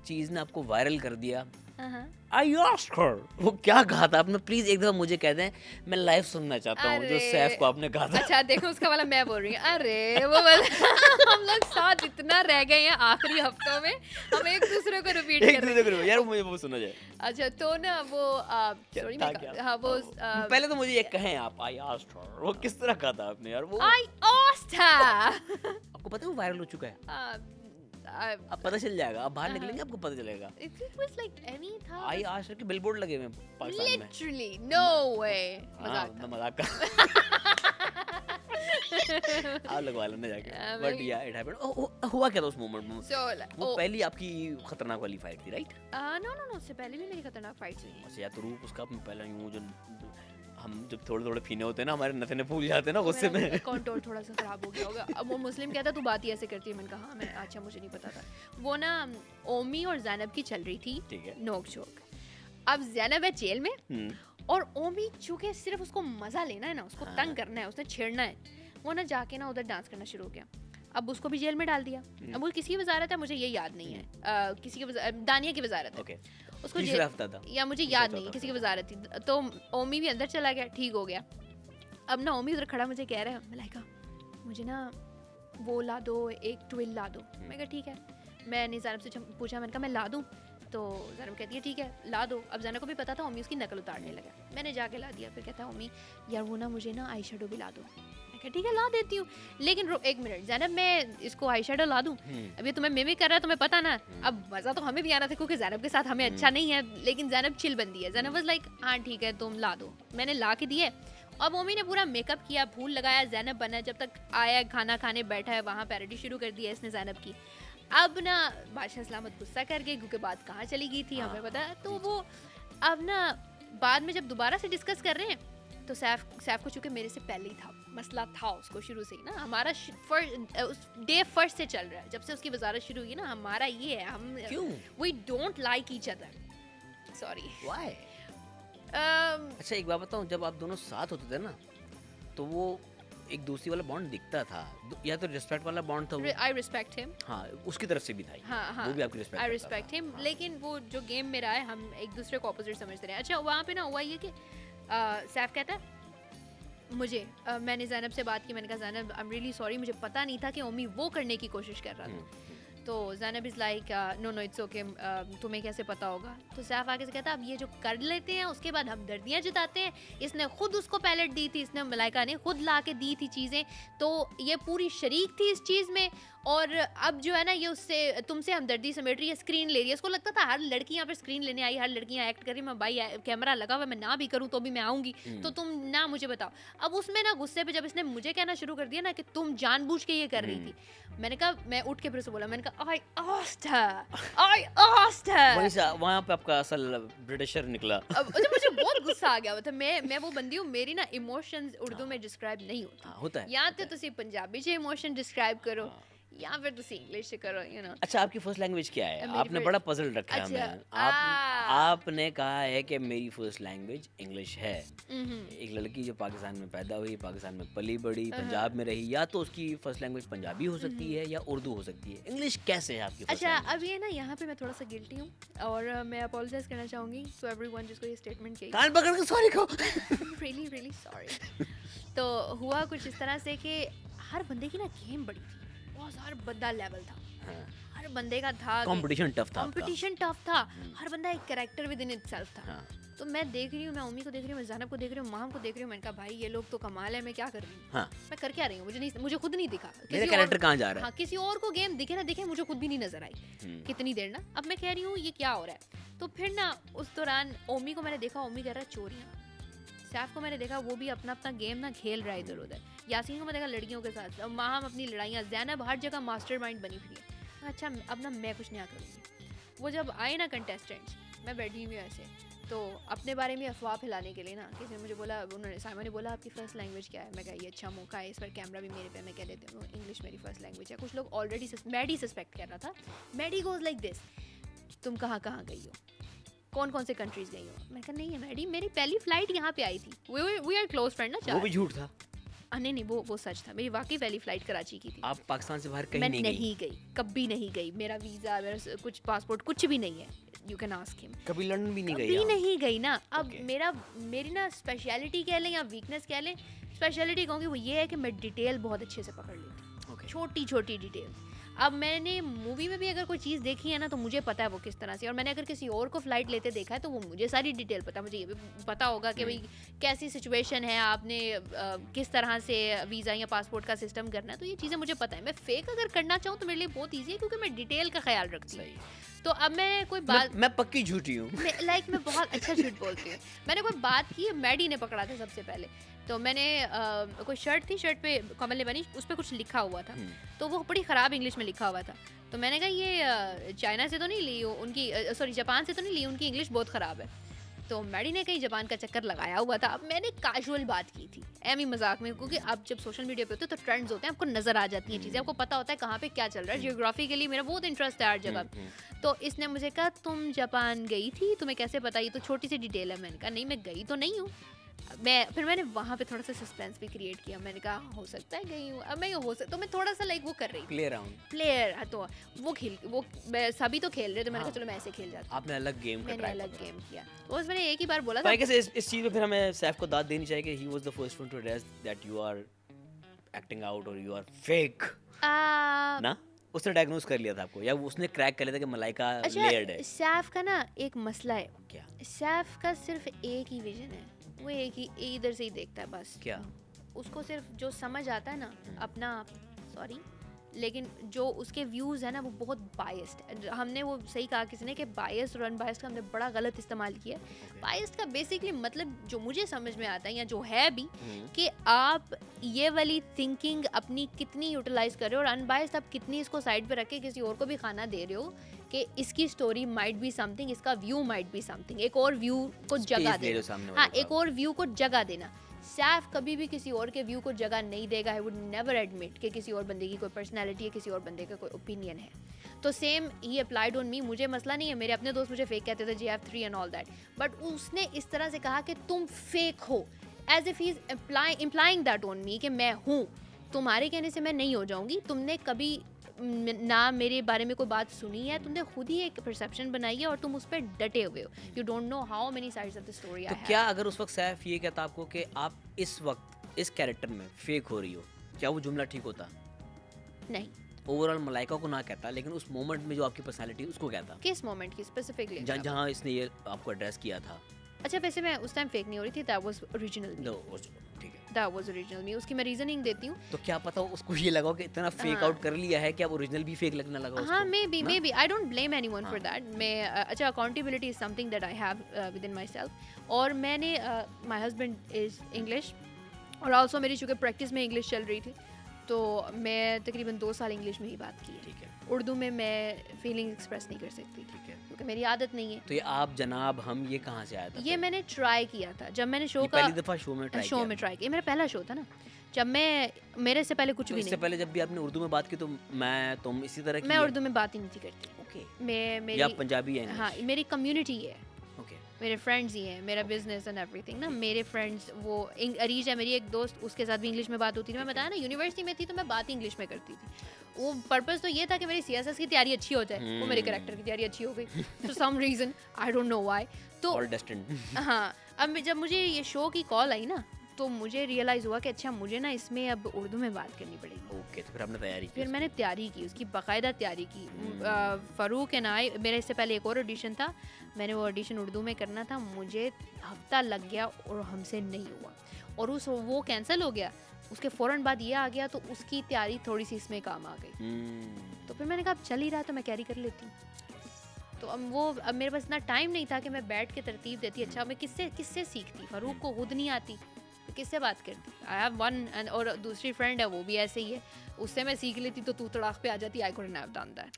चीज ने आपको वायरल कर दिया? आई आस्क्ड हर, वो क्या कहा था आपने? प्लीज एक दफा मुझे कह दें, मैं लाइव सुनना चाहता हूँ जो सैफ को आपने कहा था। अच्छा देखो उसका वाला मैं बोल रही हूँ, अरे वो वाला हम लोग साथ इतना रह गए हैं आखिरी हफ्तों में, हम एक दूसरे को रिपीट कर रहे हैं यार मुझे वो सुना जाए। अच्छा तो ना वो सॉरी हाँ वो पहले तो मुझे ये कहें आप, आई आस्क्ड हर, वो किस तरह कहा था आपने यार? वो आई आस्क्ड हर आपको पता है वो वायरल हो चुका है? अब पता चल जाएगा, अब बाहर निकलेंगे आपको पता चलेगा। It was like any था आई आस्क्ड हर के बिलबोर्ड लगे हुए हैं पाकिस्तान में। literally no way मजाक का आप लगवा लेना जाके। बट या इट हैपेंड। हुआ क्या था उस मोमेंट में? so वो पहली आपकी खतरनाक वाली फाइट थी, राइट? no उससे पहले भी मेरी खतरनाक फाइट्स हुई हैं। अच्छा या तो रूप उसका पहला यूं जो हम जब थोड़े फीने होते हैं ना, हमारे नथने फूल जाते हैं ना गुस्से में। कंट्रोल थोड़ा सा खराब हो गया होगा। अब वो मुस्लिम कहता तू बात ही ऐसे करती है, मैंने कहा हाँ मैं अच्छा मुझे नहीं पता था। वो ना ओमी और ज़ैनब की चल रही थी, ठीक है, नोक झोंक। अब ज़ैनब है जेल में और ओमी चूंकि सिर्फ उसको मजा लेना है ना, उसको तंग करना है, उसने छेड़ना है, वो ना जाके ना उधर डांस करना शुरू हो गया। अब उसको भी जेल में डाल दिया। अब वो किसी की वजारत है मुझे ये याद नहीं है, किसी की दानिया की वजारत है, उसको था या मुझे याद नहीं किसी की वजारत थी। तो ओमी भी अंदर चला गया, ठीक हो गया। अब ना ओमी उधर खड़ा मुझे कह रहा है, मलाइका मुझे ना वो ला दो, एक ट्विल ला दो। मैं कहा ठीक है। मैंने ज़ैनब से पूछा, मैंने कहा मैं ला दूँ? तो ज़ैनब कहती है ठीक है ला दो। अब ज़ैनब को भी पता था ओमी उसकी नकल उतारने लगा। मैंने जाके ला दिया। फिर कहता है ओमी यार वो ना मुझे ना आई शेडो भी ला दो। मैं कहा ठीक है ला देती हूँ, लेकिन एक मिनट ज़ैनब मैं इसको आई शेडो ला दूँ? अब ये तुम्हें मिमिक कर रहा है तुम्हें पता ना। अब मज़ा तो हमें भी आना था क्योंकि ज़ैनब के साथ हमें अच्छा नहीं है, लेकिन ज़ैनब चिल बंदी है। ज़ैनब वाज लाइक हाँ ठीक है तुम ला दो। मैंने ला के दिए। अब ओमी ने पूरा मेकअप किया, फूल लगाया, ज़ैनब बना। जब तक आया खाना खाने बैठा है वहाँ पैरोडी शुरू कर दिया इसने ज़ैनब की। अब ना बादशाह सलामत गुस्सा कर गए क्योंकि बात कहाँ चली गई थी हमें पता। तो वो अब ना बाद में जब दोबारा से डिस्कस कर रहे हैं तो सैफ को चूंकि मेरे से पहले ही था मसला था उसको शुरू से ही ना, हमारा डे फर्स्ट से चल रहा है, जब से उसकी वजारत शुरू हुई ना हमारा ये है, हम क्यों we don't like each other. Sorry why? अच्छा एक बात बताऊं, जब आप दोनों साथ होते थे ना तो वो एक दूसरी वाला बॉन्ड दिखता था, या तो रिस्पेक्ट वाला बॉन्ड था वो। I respect him. हाँ उसकी तरफ से भी था। हाँ वो भी आपकी रिस्पेक्ट। आई रिस्पेक्ट हिम, लेकिन वो जो गेम में रहा है हम एक दूसरे को ऑपोजिट समझते रहे। अच्छा वहाँ पे ना हुआ ये कि सैफ कहता है मुझे मैंने ज़ैनब से बात की, मैंने कहा Zainab I am really sorry, मुझे पता नहीं था कि ओमी वो करने की कोशिश कर रहा था। तो Zainab is like no it's okay, तुम्हें कैसे पता होगा? तो सैफ आगे से कहता अब ये जो कर लेते हैं उसके बाद हम दर्दियाँ जताते हैं, इसने खुद उसको पैलेट दी थी, इसने मलाइका ने खुद ला के दी थी चीज़ें, तो ये पूरी शरीक थी इस चीज़ में। और अब जो है ना ये उससे तुमसे हमदर्दी समेट रही है, स्क्रीन ले रही है। उसको लगता था हर लड़की यहाँ पर स्क्रीन लेने आई, हर लड़की यहाँ एक्ट कर रही है, मैं भाई कैमरा लगा हुआ मैं ना भी करूँ तो भी मैं आऊँगी, तो तुम ना मुझे बताओ। अब उसमें ना गुस्से पे जब इसने मुझे कहना शुरू कर दिया ना कि तुम जानबूझ के ये कर रही थी, मैंने कहा मैं उठ के फिर से बोला, मैंने कहा आई आस्क्ड हर। वहाँ पे आपका असल ब्रिटिशर निकला। अब मुझे बहुत गुस्सा आ गया था। मैं वो बंदी हूँ, मेरी ना इमोशंस उर्दू में डिस्क्राइब नहीं होता है। या तो तुसी पंजाबी से इमोशन डिस्क्राइब करो या फिर तुसी इंग्लिश से करो, यू नो। अच्छा आपकी फर्स्ट लैंग्वेज क्या है? आपने बड़ा पजल रखा है हमें। आपने कहा है कि मेरी फर्स्ट लैंग्वेज इंग्लिश है। एक लड़की जो पाकिस्तान में पैदा हुई, पाकिस्तान में पली बड़ी, पंजाब में रही, या तो उसकी फर्स्ट लैंग्वेज पंजाबी हो सकती है या उर्दू हो सकती है। इंग्लिश कैसे है आपकी फर्स्ट अच्छा लैंग्वेज? अब ये ना यहाँ पे मैं थोड़ा सा गिल्टी हूँ और मैं अपोलोजाइज करना चाहूँगी टू एवरीवन जिसको ये स्टेटमेंट की। कान पकड़ के सॉरी कहो। Really sorry. तो हुआ कुछ इस तरह से कि हर बंदे की ना गेम बड़ी थी, बहुत हर बंदा लेवल था। हर बंदे का था कंपटीशन टफ था। हर बंदा एक कैरेक्टर विद इन इटसेल्फ था। तो मैं देख रही हूँ, मैं उम्मी को देख रही हूँ, मैं ज़ैनब को देख रही हूँ, माम को देख रही हूँ, मैंने कहा भाई ये लोग तो कमाल है, मैं क्या कर रही हूँ? मैं कर क्या रही हूँ? मुझे खुद नहीं दिखा मेरा कैरेक्टर कहाँ जा रहा है। हाँ किसी और को गेम दिखे ना दिखे, मुझे खुद भी नहीं नजर आई कितनी देर ना। अब मैं कह रही हूँ ये क्या हो रहा है। तो फिर ना उस दौरान ओमी को मैंने देखा, ओमी कर रहा है चोरियाँ। सैफ को मैंने देखा वो भी अपना अपना गेम ना खेल रहा है इधर उधर। यासीन को मैंने देखा लड़कियों के साथ, माहम अपनी लड़ाइयाँ, ज़ैनब हर जगह मास्टरमाइंड बनी हुई है। अच्छा अब ना मैं कुछ नया करूँगी। वो जब आए ना कंटेस्टेंट्स, मैं बैठी हुई ऐसे, तो अपने बारे में अफवाह फैलाने के लिए ना किसी ने मुझे बोला, उन्होंने साइमन ने बोला आपकी फ़र्स्ट लैंग्वेज क्या है? मैं कहा ये अच्छा मौका है, इस पर कैमरा भी मेरे पे, मैं कह देती हूँ इंग्लिश मेरी फ़र्स्ट लैंग्वेज है। कुछ लोग ऑलरेडी मैडी सस्पेक्ट कर रहा था। मैडी गोज़ लाइक दिस, तुम कहाँ कहाँ गई हो, कौन कौन से कंट्रीज गई हो? मैं कहा नहीं है मैडी, मेरी पहली फ्लाइट यहाँ पे आई थी, वी आर क्लोज फ्रेंड ना। वो भी झूठ था। नहीं वो सच था, मेरी वाकई पहली फ्लाइट कराची की थी। आप पाकिस्तान से बाहर कहीं मैं नहीं गई, कभी नहीं गई, मेरा वीज़ा, मेरा कुछ पासपोर्ट कुछ भी नहीं है, यू कैन आस्क हिम। कभी लंदन भी नहीं गई? कभी नहीं गई ना। अब Okay. मेरी ना स्पेशलिटी कह लें या वीकनेस कह लें, स्पेशलिटी कहूँगी वो ये है कि मैं डिटेल बहुत अच्छे से पकड़ लेती हूँ, छोटी छोटी डिटेल। अब मैंने मूवी में भी अगर कोई चीज़ देखी है ना तो मुझे पता है वो किस तरह से, और मैंने अगर किसी और को फ्लाइट लेते देखा है तो वो मुझे सारी डिटेल पता है। मुझे ये भी पता होगा कि भाई कैसी सिचुएशन है, आपने किस तरह से वीज़ा या पासपोर्ट का सिस्टम करना है, तो ये चीज़ें मुझे पता है। मैं फेक अगर करना चाहूँ तो मेरे लिए बहुत ईजी है, क्योंकि मैं डिटेल का ख्याल रखती हूँ। तो अब मैं कोई बात, मैं पक्की झूठी हूँ, मैं बहुत अच्छा झूठ बोलती हूँ। मैंने कोई बात की, मैडी ने पकड़ा था सबसे पहले। तो मैंने कोई शर्ट थी, शर्ट पे कमल ने बनी, उस पर कुछ लिखा हुआ था, तो वो बड़ी ख़राब इंग्लिश में लिखा हुआ था। तो मैंने कहा ये चाइना से तो नहीं ली, उनकी सॉरी जापान से तो नहीं ली, उनकी इंग्लिश बहुत ख़राब है। तो मैडी ने कहीं जापान का चक्कर लगाया हुआ था। अब मैंने कैजुअल बात की थी, एम ही मजाक में, क्योंकि अब जब सोशल मीडिया पे होते हैं तो ट्रेंड्स होते हैं, आपको नज़र आ जाती हैं चीज़ें, आपको पता होता है कहाँ पे क्या चल रहा है। जियोग्राफी के लिए मेरा बहुत इंटरेस्ट है हर जगह। तो इसने मुझे कहा तुम जापान गई थी, तुम्हें कैसे पता? ये तो छोटी सी डिटेल है। मैंने कहा नहीं, मैं गई तो नहीं हूँ। फिर मैंने वहाँ पे थोड़ा सा सस्पेंस भी क्रिएट किया। मैंने कहा हो सकता है गई हूँ, अब मैं हो सकता, तो मैं थोड़ा सा लाइक वो कर रही प्लेयर। तो वो सभी तो खेल रहे थे, मैंने कहा चलो मैं ऐसे खेल जाती हूँ। आपने अलग गेम किया। तो बस मैंने एक ही बार बोला था। इस चीज़ पे फिर हमें सैफ को दाद देनी चाहिए कि he was the first one to address that you are acting out और यू आर फेक ना। उसने डायग्नोज कर लिया था आपको, या उसने क्रैक कर लिया था कि मलाइका लेयर्ड है? सैफ का ना एक मसला है। क्या? सैफ का सिर्फ एक ही विजन है, वो एक ही इधर से ही देखता है बस। क्या? उसको सिर्फ जो समझ आता है ना अपना, सॉरी, लेकिन जो उसके व्यूज़ है ना वो बहुत बायस्ड है। हमने वो सही कहा किसी ने कि बायस्ड और अनबायस्ड का हमने बड़ा गलत इस्तेमाल किया। बायस्ड का बेसिकली मतलब जो मुझे समझ में आता है या जो है भी, कि आप ये वाली थिंकिंग अपनी कितनी यूटिलाइज कर रहे हो, और अनबायस्ड आप कितनी इसको साइड पे रख के किसी और को भी खाना दे रहे हो कि इसकी स्टोरी माइट बी समथिंग, इसका व्यू माइट बी समथिंग। एक और व्यू को जगह देना, हाँ, एक और व्यू को जगह देना। सैफ कभी भी किसी और के व्यू को जगह नहीं देगा। आई वुड नेवर एडमिट कि किसी और बंदे की कोई पर्सनैलिटी है, किसी और बंदे का कोई ओपिनियन है। तो same he applied on me. मुझे मसला नहीं है, मेरे अपने दोस्त मुझे फेक कहते थे, JF3 and all that, but उसने इस तरह से कहा कि तुम फेक हो, as if he is implying that on me कि मैं हूँ। तुम्हारे कहने से मैं नहीं हो जाऊँगी। तुमने कभी ना मेरे बारे में कोई बात सुनी है, तुमने खुद ही एक परसेप्शन बनाई है और तुम उस पर डटे हुए हो। You don't know how many sides of the story. तो क्या अगर उस वक्त सैफ ये कहता आपको कि आप इस वक्त इस कैरेक्टर में फेक हो रही हो, क्या वो जुमला ठीक होता? नहीं, ओवरऑल मलाइका को ना कहता, लेकिन उस मोमेंट में जो आपकी पर्सनालिटी उसको कहता। किस मोमेंट की स्पेसिफिकली? जहाँ इसने ये आपको एड्रेस किया था। अच्छा, वैसे मैं उस टाइम फेक नहीं हो रही थी, दैट वाज ओरिजिनल। नो, ठीक है, दैट वाज ओरिजिनल मी। उसकी मैं रीजनिंग देती हूँ। तो क्या पता उसको ये लगा कि इतना फेक आउट कर लिया है कि अब ओरिजिनल भी फेक लगने लगा उसको। हाँ, maybe I don't blame anyone for that. मैं अच्छा, accountability is something that I have within myself. और मैंने माई हस्बैंड इज इंग्लिश, और ऑल्सो मेरी चूँकि प्रैक्टिस में इंग्लिश चल रही थी, तो मैं तकरीबन 2 साल इंग्लिश में ही बात की है। ठीक है। उर्दू में मैं फीलिंग एक्सप्रेस नहीं कर सकती। ठीक है, क्योंकि मेरी आदत नहीं है। तो ये आप जनाब हम ये कहाँ से आया था? ये मैंने ट्राई किया था जब मैंने शो का पहली दफ़ा शो में ट्राई किया। मेरा पहला शो था ना, जब मेरे से पहले कुछ भी नहीं। इससे पहले जब भी आपने उर्दू में बात की तो तुम इसी तरह की? मैं उर्दू में बात ही नहीं करती। ओके। या पंजाबी है? हाँ, मेरी कम्युनिटी है, ओके, मेरे फ्रेंड्स ही हैं, मेरा बिजनेस एंड एवरीथिंग ना। मेरे फ्रेंड्स, वो अरीज है मेरी एक दोस्त, उसके साथ भी इंग्लिश में बात होती थी। मैं बताया ना, यूनिवर्सिटी में थी तो मैं बात इंग्लिश में करती थी। वो पर्पस तो ये था कि मेरी CSS की तैयारी अच्छी हो जाए, वो मेरे कैरेक्टर की तैयारी अच्छी हो गई for some reason, I don't know why. तो हाँ, अब जब मुझे ये शो की कॉल आई ना, तो मुझे रियलाइज़ हुआ कि अच्छा, मुझे ना इसमें अब उर्दू में बात करनी पड़ेगी। ओके, तो फिर आपने तैयारी की? फिर मैंने तैयारी की, उसकी बाकायदा तैयारी की। फ़ारूक एंड आई, मेरे इससे पहले एक और ऑडिशन था, मैंने वो ऑडिशन उर्दू में करना था। मुझे हफ्ता लग गया और हमसे नहीं हुआ, और वो कैंसिल हो गया। उसके फ़ौरन बाद ये आ गया, तो उसकी तैयारी थोड़ी सी इसमें काम आ गई। तो फिर मैंने कहा अब चल ही रहा तो मैं कैरी कर लेती हूँ। तो अब मेरे पास इतना टाइम नहीं था कि मैं बैठ के तरतीब देती। अच्छा, मैं किससे सीखती? फ़ारूक को खुद नहीं आती, किससे बात करती? आई हैव वन, और दूसरी फ्रेंड है वो भी ऐसे ही है, उससे मैं सीख लेती तो तू तड़ाक पे आ जाती। I couldn't have done that.